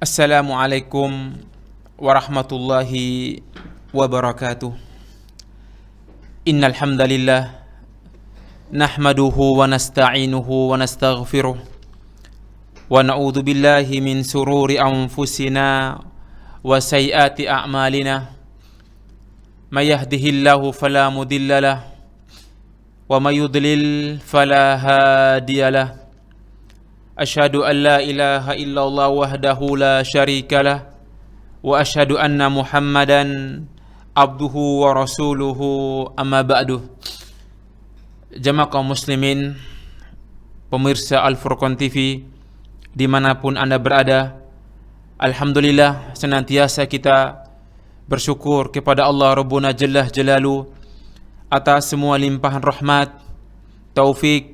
Assalamualaikum warahmatullahi wabarakatuh. Innal hamdalillah nahmaduhu wa nasta'inuhu wa nastaghfiruh wa na'udzu billahi min sururi anfusina wa sayyiati a'malina. May yahdihillahu fala mudhillalah wa may yudlil fala hadiyalah. Asyhadu an la ilaha illallah wahdahu la syarikalah wa asyhadu anna Muhammadan abduhu wa rasuluhu amma ba'du. Jamaah kaum muslimin, pemirsa Al-Furqan TV dimanapun Anda berada, alhamdulillah senantiasa kita bersyukur kepada Allah Rabbuna Jalla Jalalu atas semua limpahan rahmat, taufik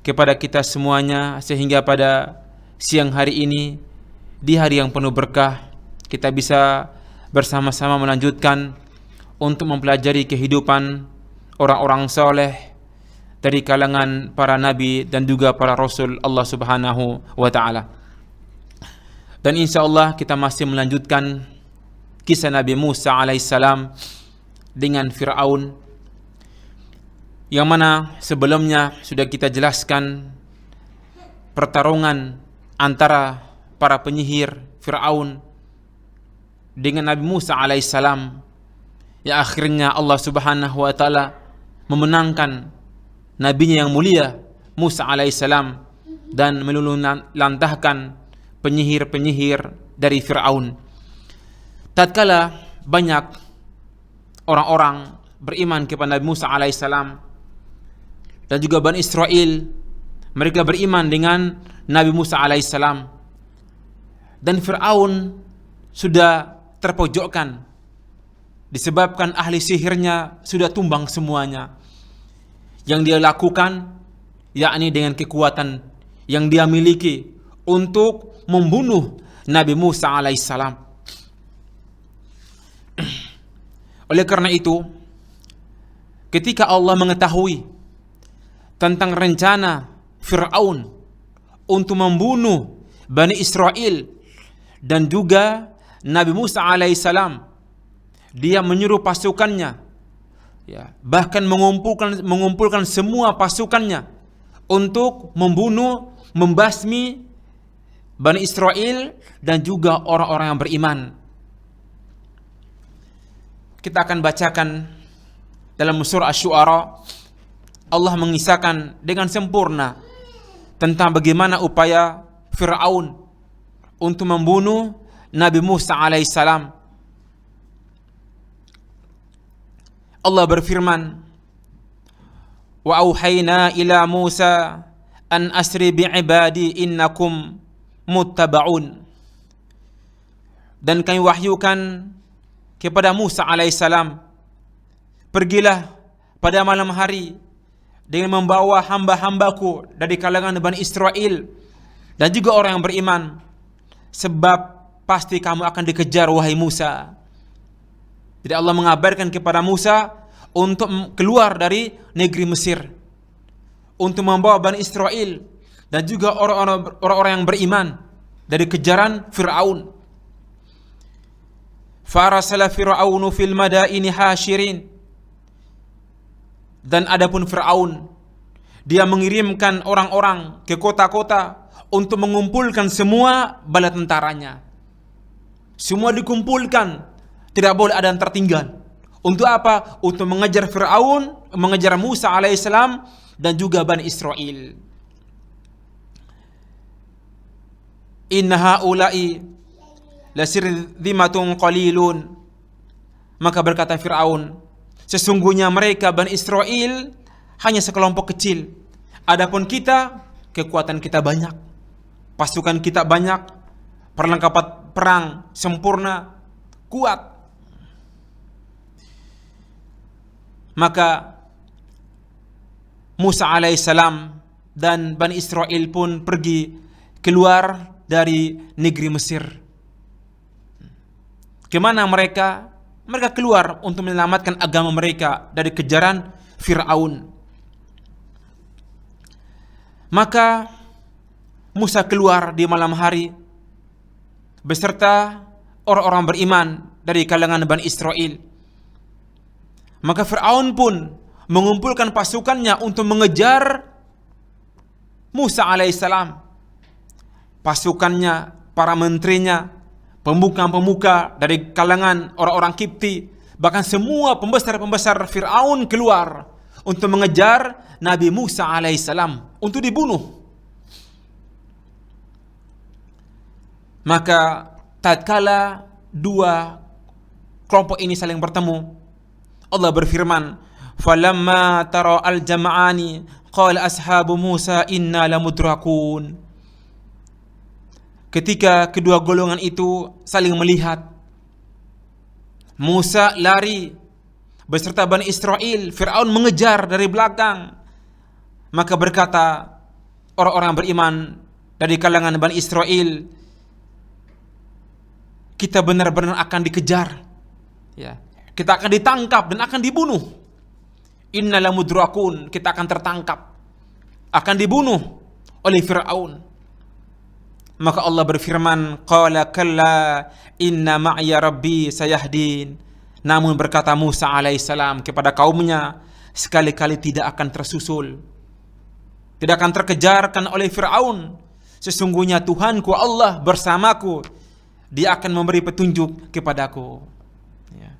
kepada kita semuanya, sehingga pada siang hari ini, di hari yang penuh berkah, kita bisa bersama-sama melanjutkan untuk mempelajari kehidupan orang-orang soleh dari kalangan para nabi dan juga para rasul Allah Subhanahu wa ta'ala. Dan insya Allah kita masih melanjutkan kisah Nabi Musa alaihissalam dengan Fir'aun, yang mana sebelumnya sudah kita jelaskan pertarungan antara para penyihir Fir'aun dengan Nabi Musa alaihissalam, yang akhirnya Allah Subhanahu wa ta'ala memenangkan nabinya yang mulia Musa alaihissalam dan meluluhlantahkan penyihir-penyihir dari Fir'aun. Tatkala banyak orang-orang beriman kepada Nabi Musa alaihissalam dan juga Bani Israel, mereka beriman dengan Nabi Musa alaihissalam, dan Fir'aun sudah terpojokkan disebabkan ahli sihirnya sudah tumbang semuanya. Yang dia lakukan yakni dengan kekuatan yang dia miliki untuk membunuh Nabi Musa alaihissalam. Oleh karena itu, ketika Allah mengetahui tentang rencana Fir'aun untuk membunuh Bani Israel dan juga Nabi Musa alaihissalam, dia menyuruh pasukannya, bahkan mengumpulkan semua pasukannya untuk membunuh, membasmi Bani Israel dan juga orang-orang yang beriman. Kita akan bacakan dalam surah Asy-Syu'ara, Allah mengisahkan dengan sempurna tentang bagaimana upaya Fir'aun untuk membunuh Nabi Musa alaihissalam. Allah berfirman, wa auhayna ila Musa an asri bi'ibadi innakum muttaba'un. Dan kami wahyukan kepada Musa alaihissalam, pergilah pada malam hari dengan membawa hamba-hambaku dari kalangan Bani Israel dan juga orang yang beriman, sebab pasti kamu akan dikejar wahai Musa. Jadi Allah mengabarkan kepada Musa untuk keluar dari negeri Mesir, untuk membawa Bani Israel dan juga orang-orang yang beriman dari kejaran Fir'aun. Farasala Fir'aunu fil madaini hasyirin. Dan adapun Fir'aun, dia mengirimkan orang-orang ke kota-kota untuk mengumpulkan semua bala tentaranya. Semua dikumpulkan, tidak boleh ada yang tertinggal. Untuk apa? Untuk mengejar Fir'aun, mengejar Musa alaihissalam dan juga Bani Israel. Inna haula'i lasirzimatun qalilun. Maka berkata Fir'aun, sesungguhnya mereka Bani Israel hanya sekelompok kecil. Adapun kita, kekuatan kita banyak, pasukan kita banyak, perlengkapan perang sempurna, kuat. Maka Musa alaihissalam dan Bani Israel pun pergi keluar dari negeri Mesir. Kemana mereka? Mereka keluar untuk menyelamatkan agama mereka dari kejaran Fir'aun. Maka Musa keluar di malam hari beserta orang-orang beriman dari kalangan Bani Israel. Maka Fir'aun pun mengumpulkan pasukannya untuk mengejar Musa alaihissalam. Pasukannya, para menterinya, pemuka-pemuka dari kalangan orang-orang Kipti, bahkan semua pembesar-pembesar Fir'aun keluar untuk mengejar Nabi Musa alaihissalam untuk dibunuh. Maka tatkala dua kelompok ini saling bertemu, Allah berfirman, "Falamma tara al-jam'ani qala ashabu Musa inna lamudrakun." Ketika kedua golongan itu saling melihat, Musa lari beserta Bani Israel, Fir'aun mengejar dari belakang. Maka berkata orang-orang beriman dari kalangan Bani Israel, kita benar-benar akan dikejar, ya. Kita akan ditangkap dan akan dibunuh. Inna lamudrakun, kita akan tertangkap, akan dibunuh oleh Fir'aun. Maka Allah berfirman, qala kalla inna ma'ya rabbi sayahdin. Namun berkata Musa alaihissalam kepada kaumnya, sekali-kali tidak akan tersusul, tidak akan terkejarkan oleh Fir'aun. Sesungguhnya Tuhanku Allah bersamaku, Dia akan memberi petunjuk kepadaku. Ya.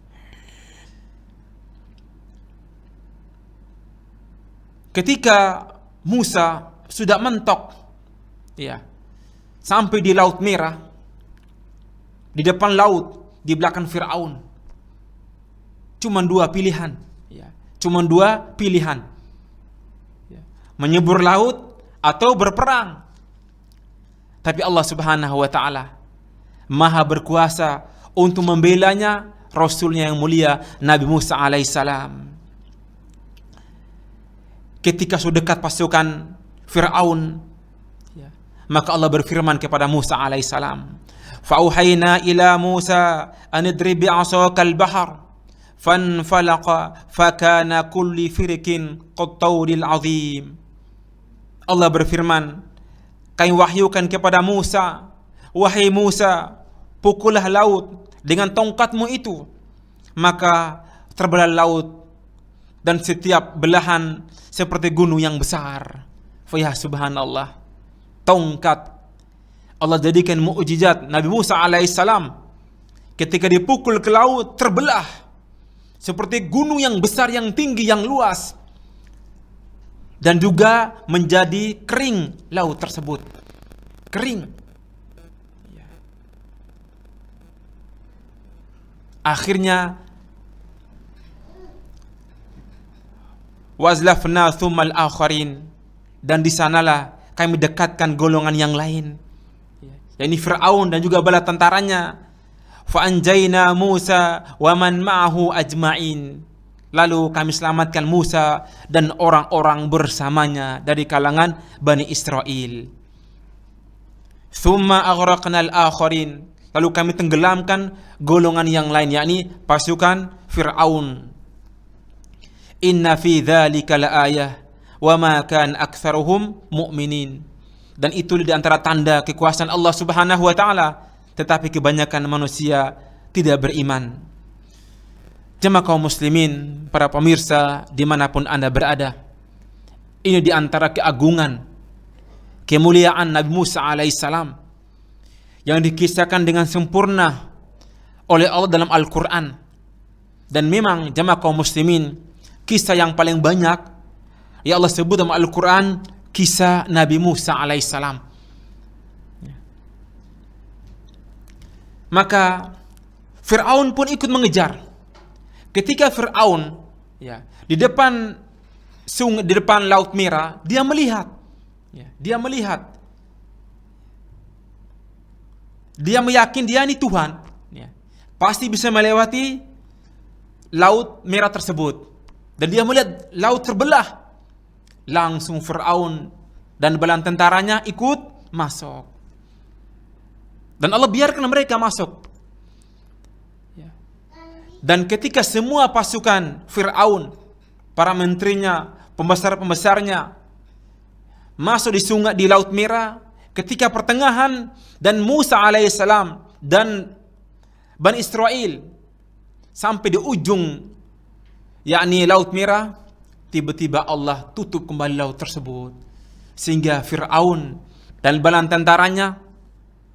Ketika Musa sudah mentok, ya, sampai di Laut Merah, di depan laut, di belakang Fir'aun, cuma dua pilihan, ya, cuma dua pilihan, ya, menyebur laut atau berperang. Tapi Allah Subhanahu wa Ta'ala Maha berkuasa untuk membelanya Rasulnya yang mulia Nabi Musa alaihissalam. Ketika sudah dekat pasukan Fir'aun, ya, maka Allah berfirman kepada Musa alaihissalam, fa'uhayna ila Musa an idrib bi'asakal bahar fanfalaqa fakana kulli firqin qattawdil azim. Allah berfirman, kami wahyukan kepada Musa, wahai Musa, pukullah laut dengan tongkatmu itu, maka terbelah laut dan setiap belahan seperti gunung yang besar. Ya subhanallah, tongkat Allah jadikan mukjizat Nabi Musa alaihissalam. Ketika dipukul ke laut, terbelah seperti gunung yang besar, yang tinggi, yang luas, dan juga menjadi kering laut tersebut, kering. Akhirnya wazlafna thummal akharin, dan di sanalah kami dekatkan golongan yang lain, yakni Fir'aun dan juga bala tentaranya. Fa anjayna Musa wa man ma'ahu ajma'in, lalu kami selamatkan Musa dan orang-orang bersamanya dari kalangan Bani Israel. Thumma aghraqna al-akharin, lalu kami tenggelamkan golongan yang lain, yakni pasukan Fir'aun. Inna fi dzalika laayah wa ma kan aktsaruhum mu'minin. Dan itu di antara tanda kekuasaan Allah Subhanahu wa Ta'ala, tetapi kebanyakan manusia tidak beriman. Jemaah kaum muslimin, para pemirsa dimanapun Anda berada, ini di antara keagungan, kemuliaan Nabi Musa alaihissalam yang dikisahkan dengan sempurna oleh Allah dalam Al-Quran. Dan memang jemaah kaum muslimin, kisah yang paling banyak ya Allah sebut dalam Al-Quran, kisah Nabi Musa alaihissalam. Maka Fir'aun pun ikut mengejar. Ketika Fir'aun, ya, di depan sungai, di depan Laut Merah, dia melihat, ya, dia meyakini dia ini Tuhan, ya, pasti bisa melewati Laut Merah tersebut. Dan dia melihat laut terbelah. Langsung Fir'aun dan bala tentaranya ikut masuk. Dan Allah biarkan mereka masuk. Dan ketika semua pasukan Fir'aun, para menterinya, pembesar-pembesarnya masuk di sungai, di Laut Merah, ketika pertengahan dan Musa alaihissalam dan Bani Israel sampai di ujung yakni Laut Merah, tiba-tiba Allah tutup kembali laut tersebut sehingga Fir'aun dan bala tentaranya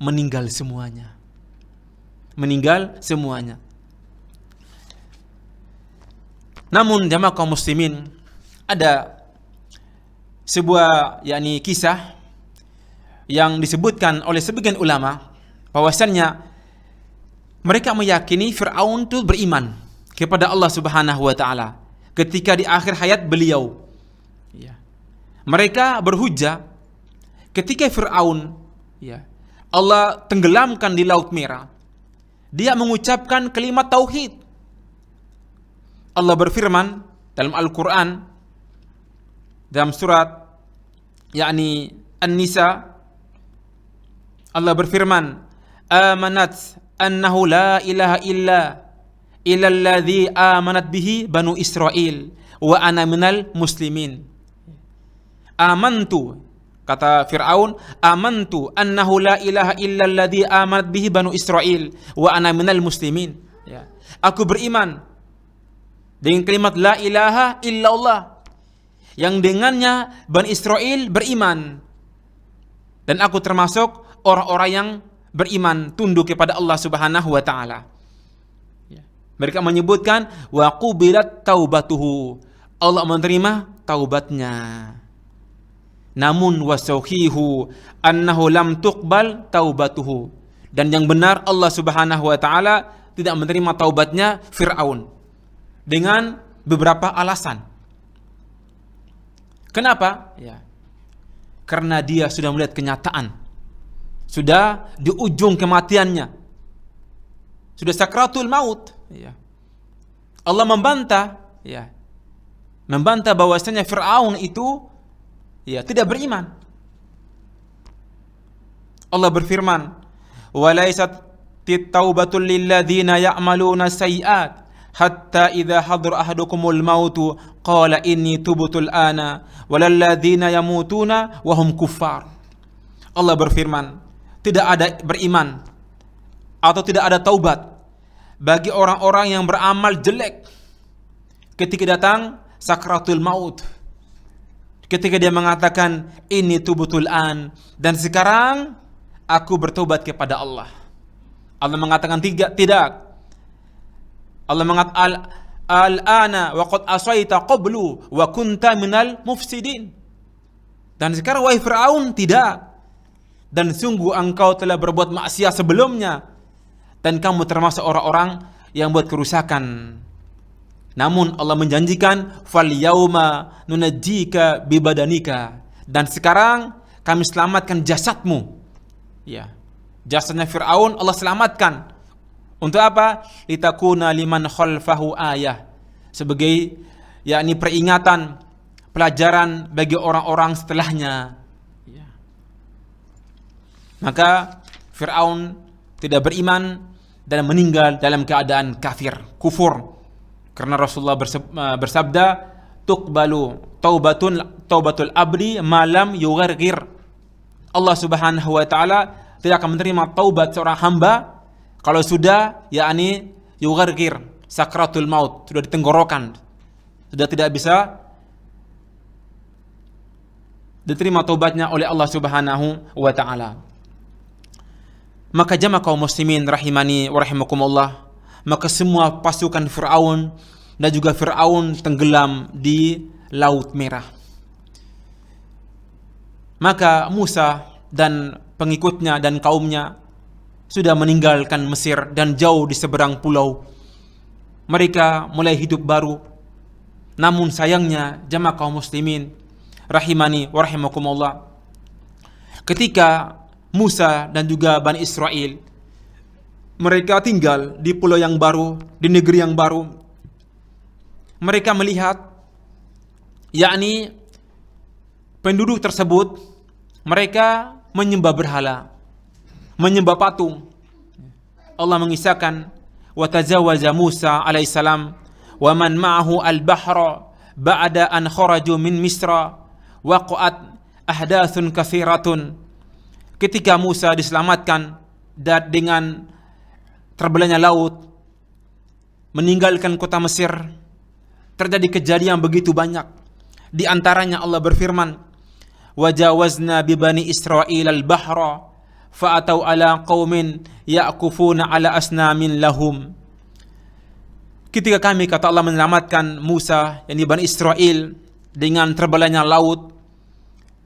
meninggal semuanya. Namun jamaah kaum muslimin, ada sebuah yakni kisah yang disebutkan oleh sebagian ulama bahwasannya mereka meyakini Fir'aun itu beriman kepada Allah Subhanahu wa taala ketika di akhir hayat beliau. Mereka berhujjah ketika Fir'aun Allah tenggelamkan di Laut Merah, dia mengucapkan kalimat tauhid. Allah berfirman dalam Al-Quran dalam surat yakni An-Nisa, Allah berfirman, amanat annahu la ilaha illa alladhi amanat bihi banu Israel wa ana minal muslimin. Amantu, kata Fir'aun, amantu annahu la ilaha illa alladhi amanat bihi banu Israel wa ana minal muslimin. Aku beriman dengan kalimat la ilaha illallah yang dengannya Bani Israel beriman, dan aku termasuk orang-orang yang beriman tunduk kepada Allah Subhanahu wa taala. Mereka menyebutkan wa qubilat taubatuhu, Allah menerima taubatnya. Namun wasauhihu annahu lam tuqbal taubatuhu, dan yang benar Allah Subhanahu wa taala tidak menerima taubatnya Fir'aun dengan beberapa alasan. Kenapa? Karena dia sudah melihat kenyataan, sudah di ujung kematiannya, sudah sakratul maut. Allah membantah, membantah bahwasanya Fir'aun itu tidak beriman. Allah berfirman, walaysat taubatul lilladzina ya'maluna sayyi'at hatta idza hadara ahadukumul mautu qala inni tubtul ana walalladzina yamutuna wa hum kuffar. Allah berfirman, tidak ada beriman atau tidak ada taubat bagi orang-orang yang beramal jelek ketika datang sakratul maut, ketika dia mengatakan ini tubtul an, dan sekarang aku bertobat kepada Allah. Allah mengatakan tidak. Allah mengatakan al-ana wa qad asaita qablu wa kunta minal mufsidin. Dan sekarang wahai Fir'aun, tidak. Dan sungguh engkau telah berbuat maksiat sebelumnya, dan kamu termasuk orang-orang yang buat kerusakan. Namun Allah menjanjikan fal yauma nunajjika bibadanika, dan sekarang kami selamatkan jasadmu. Jasadnya Fir'aun Allah selamatkan. Untuk apa? Litakuna liman khalfahu ayah, sebagai yakni peringatan, pelajaran bagi orang-orang setelahnya. Maka Fir'aun tidak beriman dan meninggal dalam keadaan kafir, kufur. Karena Rasulullah bersabda, tuqbalu taubatul abdi malam yughargir. Allah Subhanahu wa taala tidak akan menerima taubat seorang hamba kalau sudah yakni yughargir, sakratul maut, sudah ditenggorokan, sudah tidak bisa diterima taubatnya oleh Allah Subhanahu wa taala. Maka jamaah kaum muslimin rahimani wa rahimakumullah, maka semua pasukan Fir'aun dan juga Fir'aun tenggelam di Laut Merah. Maka Musa dan pengikutnya dan kaumnya sudah meninggalkan Mesir dan jauh di seberang pulau. Mereka mulai hidup baru. Namun sayangnya jamaah kaum muslimin rahimani wa rahimakumullah, ketika Musa dan juga Bani Israel mereka tinggal di pulau yang baru, di negeri yang baru, mereka melihat yakni penduduk tersebut mereka menyembah berhala, menyembah patung. Allah mengisahkan, wa tajawaza Musa alaihissalam wa man ma'ahu al-bahra ba'da an kharaju min Misra waqa'at ahdatsun katsiratun. Ketika Musa diselamatkan dengan terbelahnya laut, meninggalkan kota Mesir, terjadi kejadian begitu banyak. Di antaranya Allah berfirman, "Wajawazna bi bani Israil al-bahra fa'atau ala qaumin ya'kufuna ala asnamin lahum." Ketika kami, kata Allah, menyelamatkan Musa, yakni Bani Israel, dengan terbelahnya laut,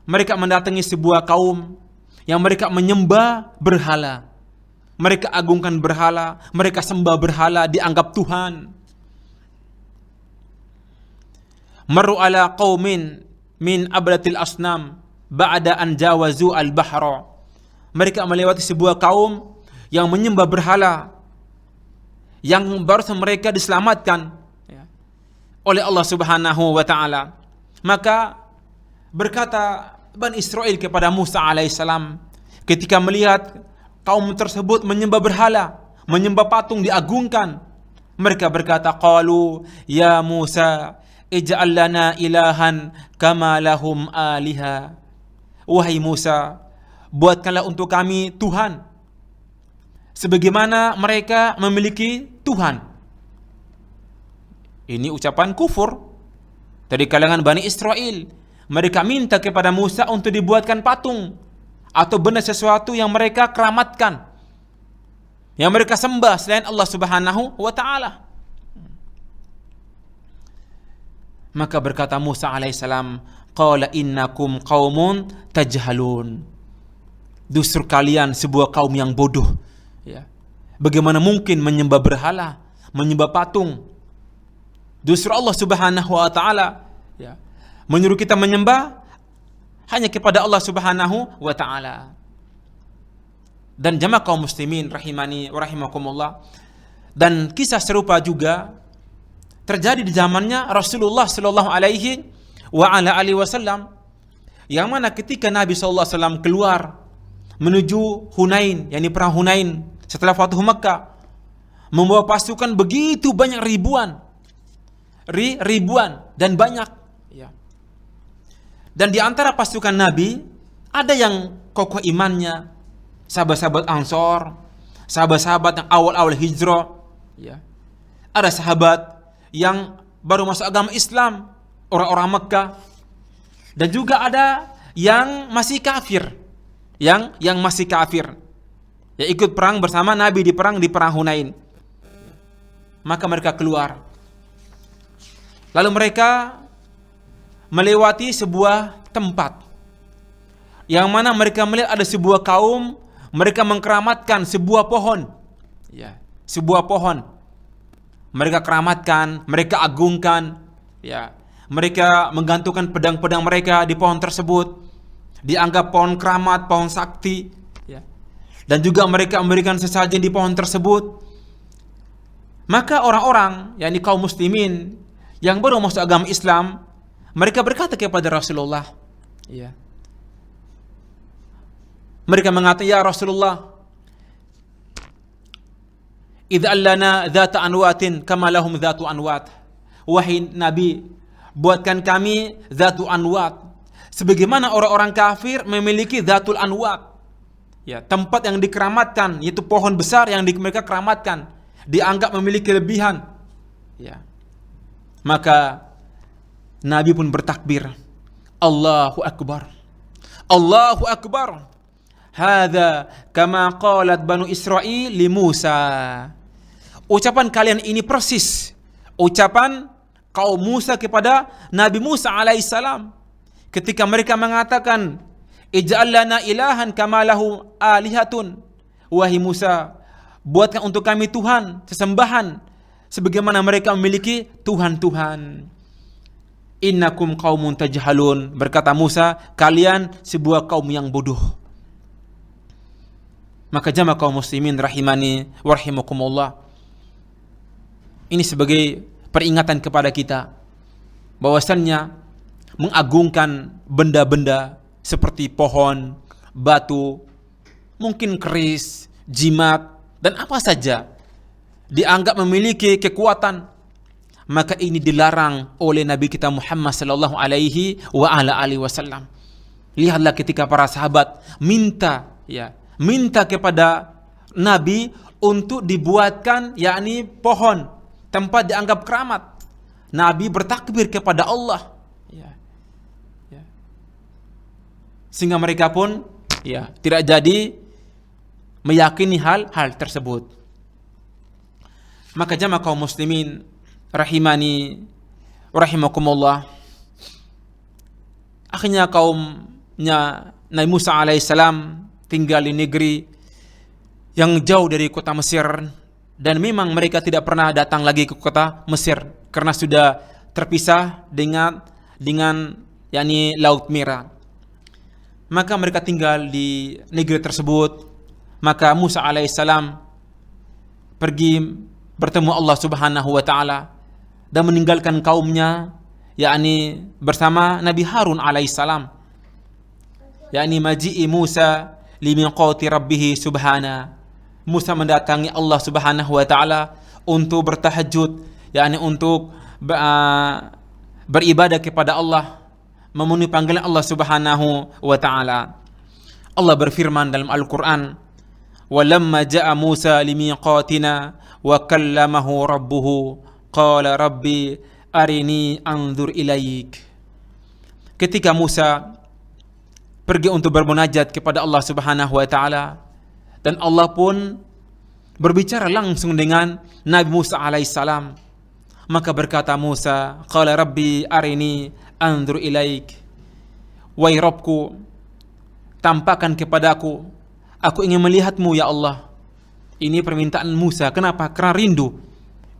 mereka mendatangi sebuah kaum yang mereka menyembah berhala. Mereka agungkan berhala, mereka sembah berhala, dianggap Tuhan. Maru ala qaumin min ablatil asnam ba'da an jawazu al-bahra. Mereka melewati sebuah kaum yang menyembah berhala, yang barusan mereka diselamatkan oleh Allah Subhanahu wa ta'ala. Maka berkata Bani Israel kepada Musa alaihissalam ketika melihat kaum tersebut menyembah berhala, menyembah patung, diagungkan, mereka berkata, qalu ya Musa ij'al lana ilahan kama lahum aliha. Wahai Musa, buatkanlah untuk kami Tuhan sebagaimana mereka memiliki Tuhan. Ini ucapan kufur dari kalangan Bani Israel. Mereka minta kepada Musa untuk dibuatkan patung atau benda sesuatu yang mereka keramatkan, yang mereka sembah selain Allah Subhanahu wa ta'ala. Maka berkata Musa alaihissalam, qala innakum qaumun tajhalun. Justru kalian sebuah kaum yang bodoh. Bagaimana mungkin menyembah berhala, menyembah patung? Justru Allah Subhanahu wa ta'ala menyuruh kita menyembah hanya kepada Allah Subhanahu wa ta'ala. Dan jamaah kaum muslimin rahimani wa rahimakumullah, dan kisah serupa juga terjadi di zamannya Rasulullah sallallahu alaihi wa ala alihi wasallam, yang mana ketika Nabi sallallahu alaihi wasallam keluar menuju Hunain, yakni perang Hunain setelah Fathu Makkah, membawa pasukan begitu banyak, ribuan dan banyak. Dan di antara pasukan Nabi ada yang kokoh imannya, sahabat-sahabat Ansor, sahabat-sahabat yang awal-awal hijrah. Ada sahabat yang baru masuk agama Islam, orang-orang Mekah. Dan juga ada yang masih kafir, yang masih kafir, yang ikut perang bersama Nabi di perang Hunain. Maka mereka keluar. Lalu mereka melewati sebuah tempat yang mana mereka melihat ada sebuah kaum, mereka mengkeramatkan sebuah pohon. Sebuah pohon. Mereka keramatkan, mereka agungkan, mereka menggantungkan pedang-pedang mereka di pohon tersebut, dianggap pohon keramat, pohon sakti, dan juga mereka memberikan sesajen di pohon tersebut. Maka orang-orang, yakni kaum muslimin yang baru masuk agama Islam, mereka berkata kepada Rasulullah, mereka mengatakan, ya Rasulullah, idza lana dzata anwatin kama lahum dzatu anwat. Wahai Nabi, buatkan kami dzatu anwat sebagaimana orang-orang kafir memiliki dzatul anwat. Tempat yang dikeramatkan, yaitu pohon besar yang mereka keramatkan, dianggap memiliki kelebihan. Maka Nabi pun bertakbir, Allahu Akbar, Allahu Akbar. Hadza kama qalat Banu Israil li Musa. Ucapan kalian ini persis ucapan kaum Musa kepada Nabi Musa alaihissalam ketika mereka mengatakan, ij'al lana ilahan kama lahu alihatun. Wahai Musa, buatkan untuk kami Tuhan, sesembahan sebagaimana mereka memiliki Tuhan-Tuhan. Innakum qaumun tajhalun. Berkata Musa, kalian sebuah kaum yang bodoh. Maka jamaah kaum muslimin rahimani wa rahimakumullah, ini sebagai peringatan kepada kita bahwasannya mengagungkan benda-benda seperti pohon, batu, mungkin keris, jimat, dan apa saja dianggap memiliki kekuatan, maka ini dilarang oleh Nabi kita Muhammad sallallahu alaihi wa ala alihi wasallam. Lihatlah ketika para sahabat minta kepada Nabi untuk dibuatkan yakni pohon, tempat dianggap keramat. Nabi bertakbir kepada Allah. Ya. Ya. Sehingga mereka pun tidak jadi meyakini hal tersebut. Maka jamaah kaum muslimin rahimani rahimakumullah, akhirnya kaumnya Nabi Musa alaihissalam tinggal di negeri yang jauh dari kota Mesir, dan memang mereka tidak pernah datang lagi ke kota Mesir karena sudah terpisah dengan yakni Laut Merah. Maka mereka tinggal di negeri tersebut. Maka Musa alaihissalam pergi bertemu Allah Subhanahu wa taala dan meninggalkan kaumnya, yakni bersama Nabi Harun alaihissalam, yakni maji'i Musa limiqati rabbih subhana. Musa mendatangi Allah Subhanahu wa taala untuk bertahajud, yakni untuk beribadah kepada Allah, memenuhi panggilan Allah Subhanahu wa taala. Allah berfirman dalam Al-Qur'an, "Walamma ja'a Musa limiqatina wa kallamahu rabbuhu qala rabbi arini anzur ilaik." Ketika Musa pergi untuk bermunajat kepada Allah Subhanahu wa taala, dan Allah pun berbicara langsung dengan Nabi Musa alaihissalam, maka berkata Musa, qala rabbi arini anzur ilaik. Wahai Rabbku, tampakkan kepadaku, aku ingin melihatmu ya Allah. Ini permintaan Musa. Kenapa? Karena rindu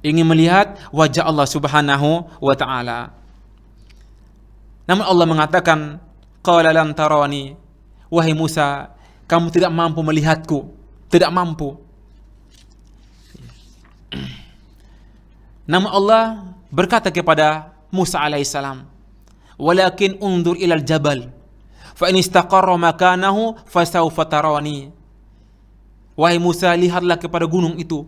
ingin melihat wajah Allah Subhanahu wa taala. Namun Allah mengatakan, qala lan tarani. Wahai Musa, kamu tidak mampu melihatku, tidak mampu. Namun Allah berkata kepada Musa alaihissalam, walakin undur ilal jabal fa in istaqarra makanahu fasawfa tarani. Wahai Musa, lihatlah kepada gunung itu.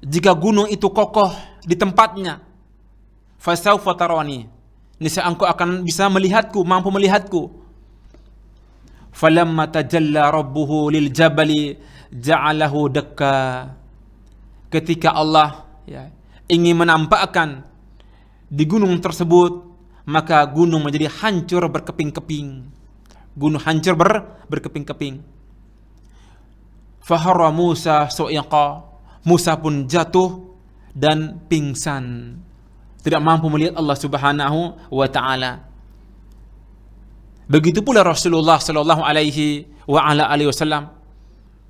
Jika gunung itu kokoh di tempatnya, fasawfa tarani, niscaya engkau akan bisa melihatku, mampu melihatku. Falamma tajalla rabbuhu lil jabali ja'alahu dakka. Ketika Allah ingin menampakkan di gunung tersebut, maka gunung menjadi hancur berkeping-keping. Gunung hancur berkeping-keping. Faharra Musa su'iqa. Musa pun jatuh dan pingsan, tidak mampu melihat Allah Subhanahu wa taala. Begitu pula Rasulullah sallallahu alaihi wasallam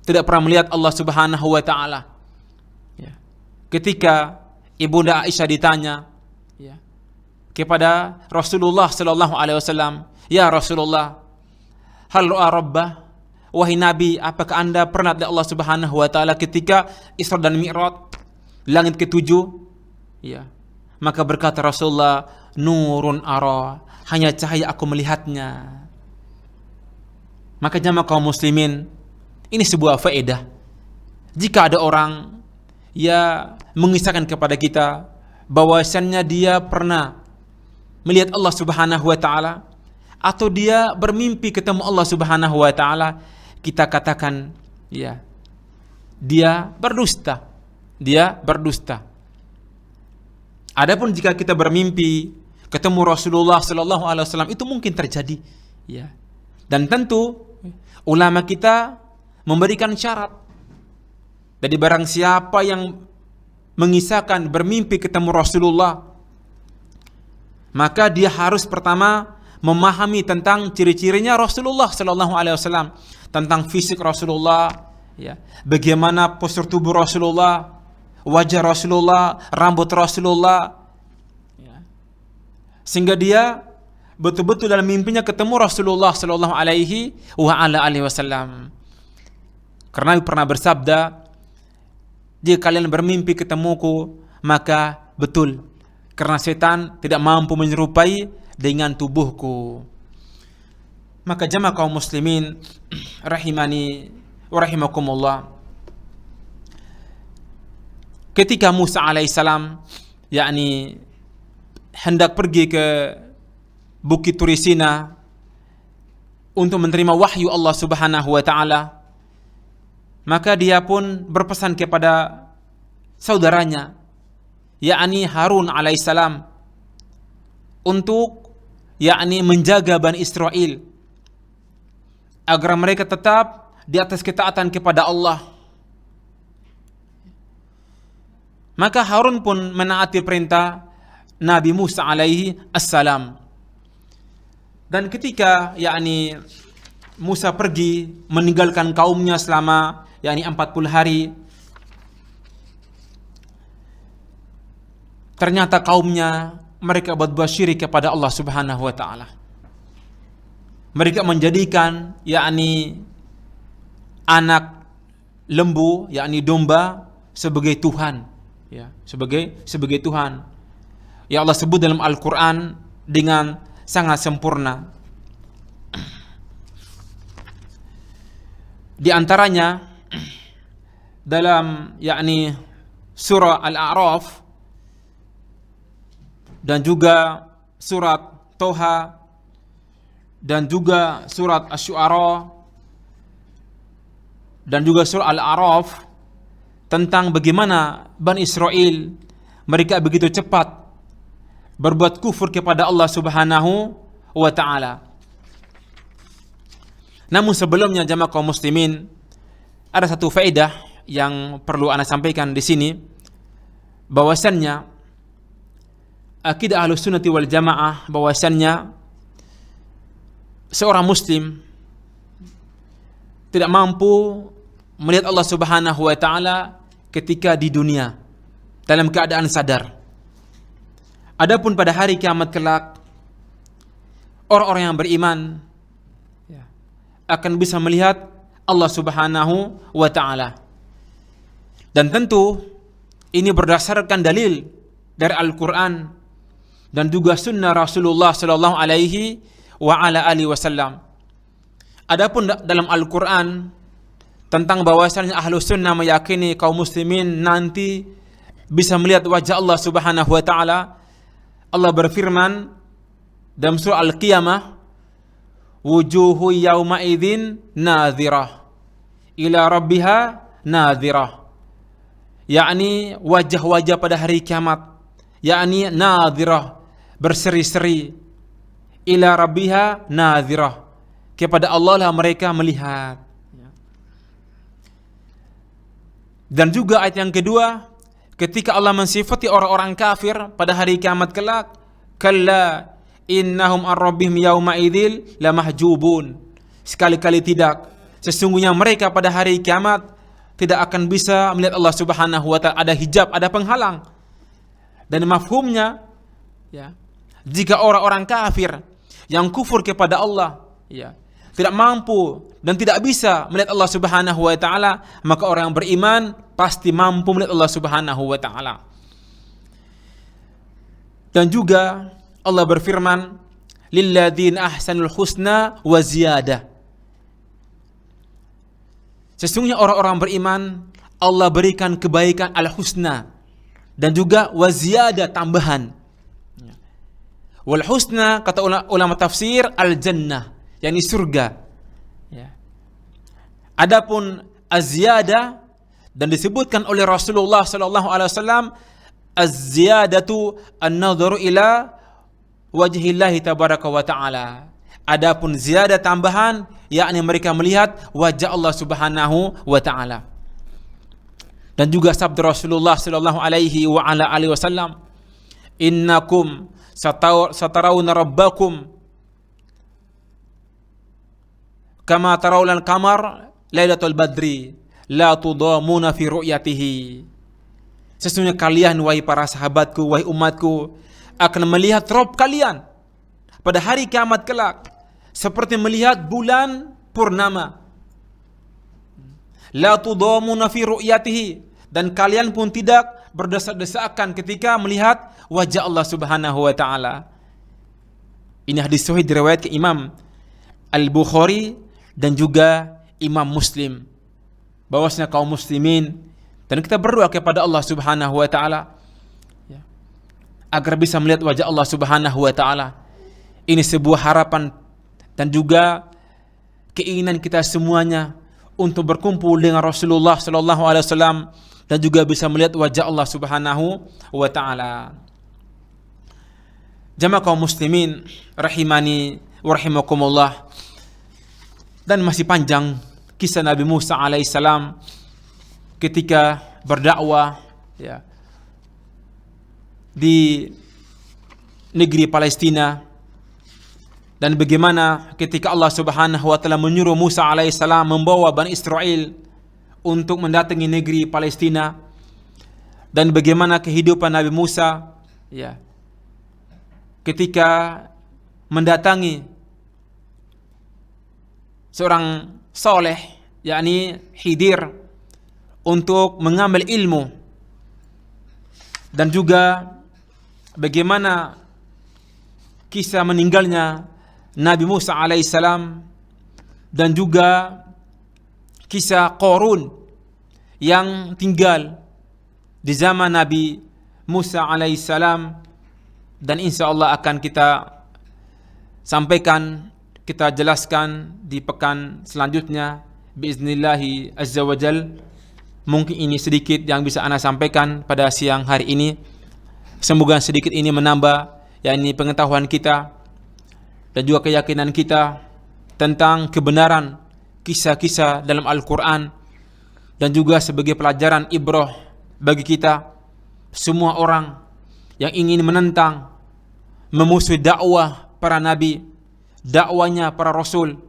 tidak pernah melihat Allah Subhanahu wa taala. Ketika Ibunda Aisyah ditanya kepada Rasulullah sallallahu alaihi wasallam, "Ya Rasulullah, hal ra'a rabbah?" Wahai Nabi, apakah Anda pernah lihat Allah Subhanahu wa taala ketika Isra dan Mi'raj, langit ke-7? Maka berkata Rasulullah, "Nurun ara, hanya cahaya aku melihatnya." Maka jamaah kaum muslimin, ini sebuah faedah. Jika ada orang mengisahkan kepada kita bahwasannya dia pernah melihat Allah Subhanahu wa taala, atau dia bermimpi ketemu Allah Subhanahu wa taala, kita katakan dia berdusta. Dia berdusta. Adapun jika kita bermimpi ketemu Rasulullah sallallahu alaihi wasallam, itu mungkin terjadi. Dan tentu ulama kita memberikan syarat. Jadi barang siapa yang mengisahkan bermimpi ketemu Rasulullah, maka dia harus pertama memahami tentang ciri-cirinya Rasulullah sallallahu alaihi wasallam, tentang fisik Rasulullah, bagaimana postur tubuh Rasulullah, wajah Rasulullah, rambut Rasulullah, sehingga dia betul-betul dalam mimpinya ketemu Rasulullah sallallahu alaihi wasallam. Karena Nabi pernah bersabda, jika kalian bermimpi ketemuku, maka betul, karena setan tidak mampu menyerupai dengan tubuhku. Maka jamaah kaum muslimin rahimani wa rahimakumullah, ketika Musa alaihissalam hendak pergi ke Bukit Turisina untuk menerima wahyu Allah Subhanahu wa taala, maka dia pun berpesan kepada saudaranya, yakni Harun alaihissalam, untuk yakni menjaga Bani Israel agar mereka tetap di atas ketaatan kepada Allah. Maka Harun pun menaati perintah Nabi Musa alaihi assalam. Dan ketika yakni Musa pergi meninggalkan kaumnya selama yakni 40 hari, ternyata kaumnya mereka berbuat syirik kepada Allah Subhanahu wa taala. Mereka menjadikan yakni anak lembu, yakni domba, sebagai Tuhan, ya, sebagai Tuhan. Ya Allah sebut dalam Al-Qur'an dengan sangat sempurna. Di antaranya dalam yakni surah Al-A'raf dan juga surat Toha dan juga surat Asy-Syu'ara dan juga surah Al-A'raf tentang bagaimana Bani Israel mereka begitu cepat berbuat kufur kepada Allah Subhanahu wa taala. Namun sebelumnya jamaah kaum muslimin, ada satu faedah yang perlu ana sampaikan di sini, bahwasannya akidah Ahlus Sunnati wal Jamaah, bahwasannya seorang muslim tidak mampu melihat Allah Subhanahu wa taala ketika di dunia dalam keadaan sadar. Adapun pada hari kiamat kelak, orang-orang yang beriman akan bisa melihat Allah Subhanahu wa taala. Dan tentu ini berdasarkan dalil dari Al-Qur'an dan juga sunnah Rasulullah sallallahu alaihi wa ala alihi wasallam. Adapun dalam Al-Qur'an tentang bahwasanya Ahlus Sunnah meyakini kaum muslimin nanti bisa melihat wajah Allah Subhanahu wa taala, Allah berfirman dalam surah Al-Qiyamah, wujuhu yawma idzin nadhirah ila rabbiha nadhirah, yakni wajah-wajah pada hari kiamat, yakni nadhirah, berseri-seri, ila rabbiha nadhirah, kepada Allah lah mereka melihat. Dan juga ayat yang kedua, ketika Allah mensifati orang-orang kafir pada hari kiamat kelak, kalla innahum ar-rabbihim yawma idzil lamahjubun, sekali-kali tidak, sesungguhnya mereka pada hari kiamat tidak akan bisa melihat Allah Subhanahu wa taala, ada hijab, ada penghalang. Dan mafhumnya, ya, jika orang-orang kafir yang kufur kepada Allah, ya, tidak mampu dan tidak bisa melihat Allah Subhanahu wa taala, maka orang yang beriman pasti mampu melihat Allah Subhanahu wa taala. Dan juga Allah berfirman, lilladzina ahsanul husna wa ziyadah. Sesungguhnya orang-orang beriman Allah berikan kebaikan al-husna dan juga wa ziyadah, tambahan. Wal husna kata ulama tafsir al-jannah, yakni surga. Ya. Adapun az-ziyadah, dan disebutkan oleh Rasulullah sallallahu alaihi wasallam, az-ziyadatu an-nadharu ila wajhillahi tabaraka wa ta'ala. Adapun ziyadah, tambahan, yakni mereka melihat wajah Allah Subhanahu wa ta'ala. Dan juga sabda Rasulullah sallallahu alaihi wa ala alihi wasallam, innakum satarawna rabbakum kama tarawlan qamar lailatul badri la tudamuna fi ru'yatihi. Sesungguhnya kalian, wahai para sahabatku, wahai umatku, akan melihat Rabb kalian pada hari kiamat kelak seperti melihat bulan purnama. La tudamuna fi ru'yatihi, dan kalian pun tidak berdesak-desakan ketika melihat wajah Allah Subhanahu wa taala. Ini hadis sahih diriwayatkan Imam Al-Bukhari dan juga Imam Muslim, bahwasanya kaum muslimin, dan kita berdoa kepada Allah Subhanahu wa taala agar bisa melihat wajah Allah Subhanahu wa taala. Ini sebuah harapan dan juga keinginan kita semuanya untuk berkumpul dengan Rasulullah sallallahu alaihi wasallam dan juga bisa melihat wajah Allah Subhanahu wa taala. Jamaah kaum muslimin rahimani wa rahimakumullah. Dan masih panjang kisah Nabi Musa alaihissalam ketika berdakwah ya, di negeri Palestina, dan bagaimana ketika Allah Subhanahu wa taala menyuruh Musa alaihissalam membawa Bani Israel untuk mendatangi negeri Palestina, dan bagaimana kehidupan Nabi Musa ya ketika mendatangi seorang soleh yakni Khidir untuk mengambil ilmu, dan juga bagaimana kisah meninggalnya Nabi Musa alaihissalam, dan juga kisah Qarun yang tinggal di zaman Nabi Musa alaihissalam, dan insya Allah akan kita sampaikan, kita jelaskan di pekan selanjutnya biiznillahi azza wa jal. Mungkin ini sedikit yang bisa ana sampaikan pada siang hari ini. Semoga sedikit ini menambah yakni pengetahuan kita dan juga keyakinan kita tentang kebenaran kisah-kisah dalam Al-Quran, dan juga sebagai pelajaran ibrah bagi kita semua orang yang ingin menentang, memusuhi dakwah para nabi, dakwanya para rasul,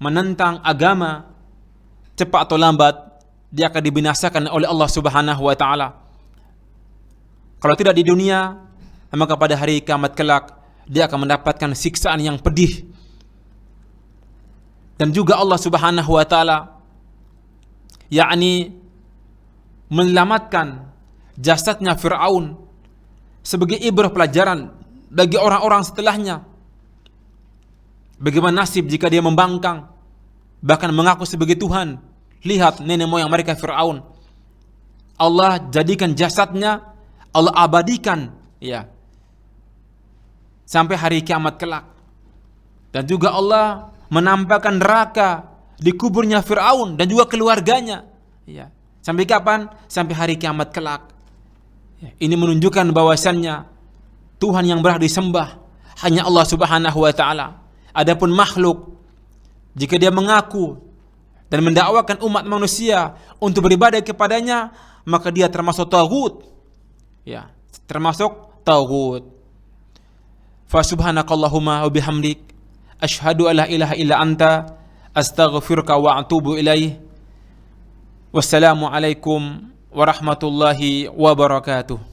menentang agama, cepat atau lambat dia akan dibinasakan oleh Allah Subhanahu wa taala. Kalau tidak di dunia, maka pada hari kiamat kelak dia akan mendapatkan siksaan yang pedih. Dan juga Allah Subhanahu wa taala yakni menyelamatkan jasadnya Fir'aun sebagai ibrah pelajaran bagi orang-orang setelahnya. Bagaimana nasib jika dia membangkang, bahkan mengaku sebagai Tuhan. Lihat nenek moyang mereka Fir'aun. Allah jadikan jasadnya, Allah abadikan ya sampai hari kiamat kelak. Dan juga Allah menampakkan neraka di kuburnya Fir'aun dan juga keluarganya ya. Sampai kapan? Sampai hari kiamat kelak. Ini menunjukkan bahwasannya Tuhan yang berhak disembah hanya Allah Subhanahu wa taala. Adapun makhluk, jika dia mengaku dan mendakwakan umat manusia untuk beribadah kepadanya, maka dia termasuk taghut. Ya, termasuk taghut. Fa subhanakallahumma wa bihamdik asyhadu alla ilaha illa anta astaghfiruka wa atubu ilaih. Wassalamu alaikum warahmatullahi wabarakatuh.